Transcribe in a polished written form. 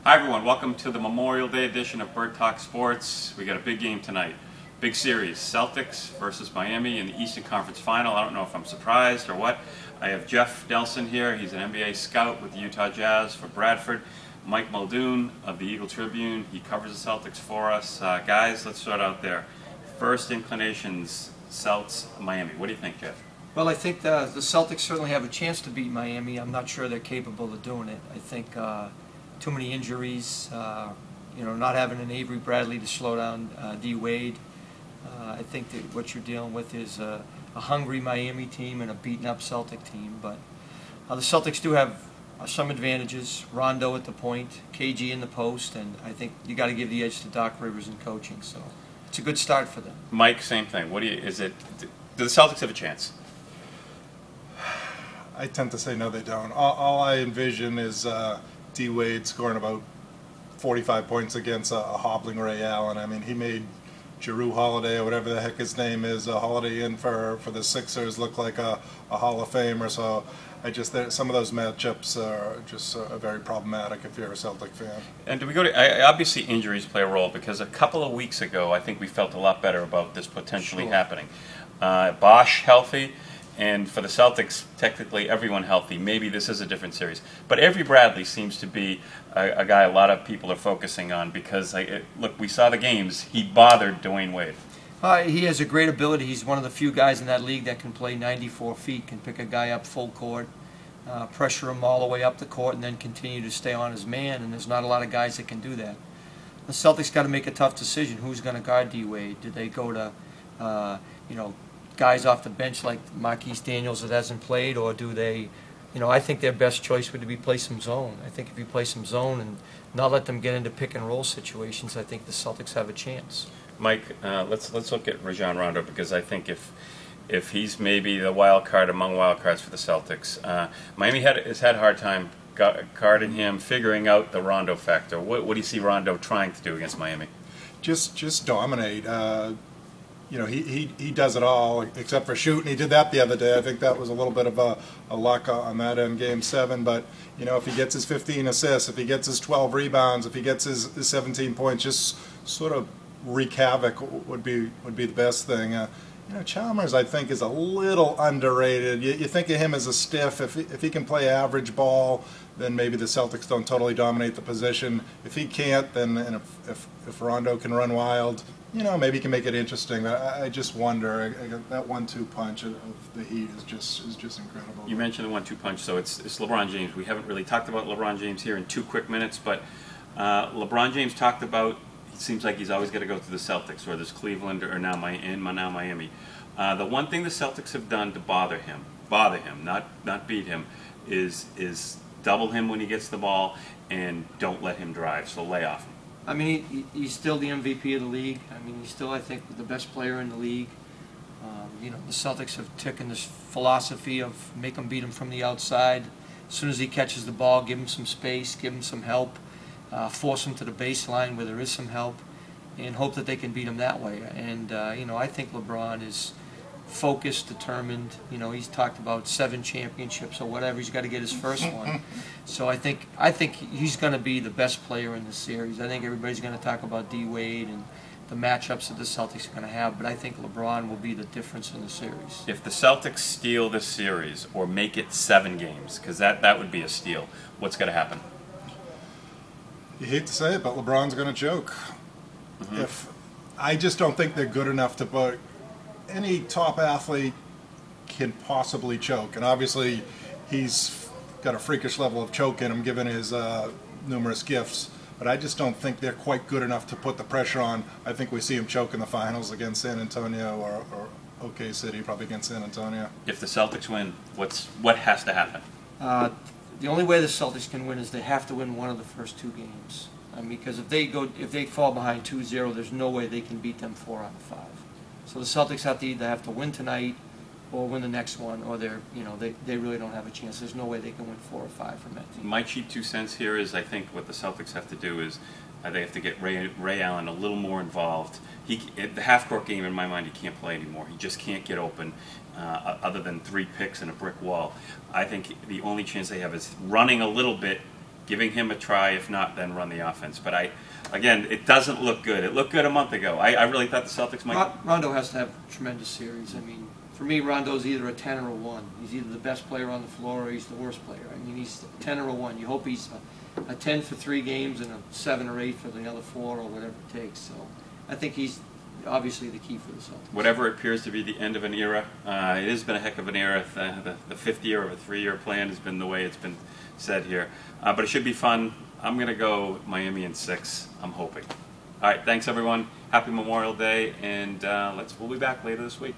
Hi everyone, welcome to the Memorial Day edition of Bird Talk Sports. We got a big game tonight. Big series, Celtics versus Miami in the Eastern Conference Final. I don't know if I'm surprised or what. I have Jeff Nelson here. He's an NBA scout with the Utah Jazz for Bradford. Mike Muldoon of the Eagle Tribune. He covers the Celtics for us. Guys, let's start out there. First inclinations, Celts, Miami. What do you think, Jeff? Well, I think the Celtics certainly have a chance to beat Miami. I'm not sure they're capable of doing it. I think too many injuries, not having an Avery Bradley to slow down D. Wade. I think that what you're dealing with is a hungry Miami team and a beaten-up Celtic team. But the Celtics do have some advantages. Rondo at the point, KG in the post, and I think you got to give the edge to Doc Rivers in coaching. So it's a good start for them. Mike, same thing. Do the Celtics have a chance? I tend to say no, they don't. All I envision is D. Wade scoring about 45 points against a hobbling Ray Allen. I mean, he made Jrue Holiday, or whatever the heck his name is, Holiday in for the Sixers look like a Hall of Famer. So some of those matchups are just very problematic if you're a Celtic fan. And do we go to, obviously injuries play a role, because a couple of weeks ago I think we felt a lot better about this potentially happening. Bosch healthy. And for the Celtics, technically everyone healthy. Maybe this is a different series. But Avery Bradley seems to be a guy a lot of people are focusing on because, look, we saw the games. He bothered Dwayne Wade. He has a great ability. He's one of the few guys in that league that can play 94 feet, can pick a guy up full court, pressure him all the way up the court, and then continue to stay on his man. And there's not a lot of guys that can do that. The Celtics got to make a tough decision. Who's going to guard D. Wade? Do they go to, guys off the bench like Marquise Daniels that hasn't played, or do they, I think their best choice would be play some zone. I think if you play some zone and not let them get into pick and roll situations, I think the Celtics have a chance. Mike, let's look at Rajon Rondo, because I think if he's maybe the wild card among wild cards for the Celtics, Miami has had a hard time guarding him, figuring out the Rondo factor. What do you see Rondo trying to do against Miami? Just dominate. He does it all except for shooting. He did that the other day. I think that was a little bit of a luck on that end, Game 7. But if he gets his 15 assists, if he gets his 12 rebounds, if he gets his 17 points, just sort of wreak havoc would be the best thing. Chalmers, I think, is a little underrated. You think of him as a stiff. If he can play average ball, then maybe the Celtics don't totally dominate the position. If he can't, then if Rondo can run wild, maybe he can make it interesting. But I just wonder, that 1-2 punch of the Heat is just incredible. You mentioned the 1-2 punch, so it's LeBron James. We haven't really talked about LeBron James here in 2 quick minutes, but LeBron James talked about, it seems like he's always got to go through the Celtics, or this Cleveland, or now Miami. The one thing the Celtics have done to bother him, not beat him, is double him when he gets the ball and don't let him drive, so lay off him. I mean, he's still the MVP of the league. I mean, he's still, I think, the best player in the league. The Celtics have taken this philosophy of make him beat him from the outside. As soon as he catches the ball, give him some space, give him some help, force him to the baseline where there is some help, and hope that they can beat him that way. And, I think LeBron is focused, determined. He's talked about 7 championships or whatever. He's got to get his first one. So I think he's going to be the best player in the series. I think everybody's going to talk about D. Wade and the matchups that the Celtics are going to have, but I think LeBron will be the difference in the series. If the Celtics steal this series or make it 7 games, because that would be a steal, what's going to happen? You hate to say it, but LeBron's going to choke. I just don't think they're good enough to put any top athlete can possibly choke, and obviously he's got a freakish level of choke in him given his numerous gifts, but I just don't think they're quite good enough to put the pressure on. I think we see him choke in the finals against San Antonio or OK City, probably against San Antonio. If the Celtics win, what has to happen? The only way the Celtics can win is they have to win one of the first 2 games. I mean, because if they fall behind 2-0, there's no way they can beat them 4 out of 5. So the Celtics have to win tonight or win the next one, or they really don't have a chance. There's no way they can win 4 or 5 from that team. My cheap 2 cents here is I think what the Celtics have to do is they have to get Ray Allen a little more involved. The half-court game, in my mind, he can't play anymore. He just can't get open other than 3 picks and a brick wall. I think the only chance they have is running a little bit giving him a try. If not, then run the offense. But again, it doesn't look good. It looked good a month ago. I really thought the Celtics might. Rondo has to have a tremendous series. I mean, for me, Rondo's either a 10 or a 1. He's either the best player on the floor or he's the worst player. I mean, he's a 10 or a 1. You hope he's a 10 for 3 games and a 7 or 8 for the other 4 or whatever it takes. So I think he's obviously the key for the Celtics. Whatever appears to be the end of an era, it has been a heck of an era. The fifth year of a 3-year plan has been the way it's been said here. But it should be fun. I'm going to go Miami in 6, I'm hoping. All right, thanks everyone. Happy Memorial Day, and we'll be back later this week.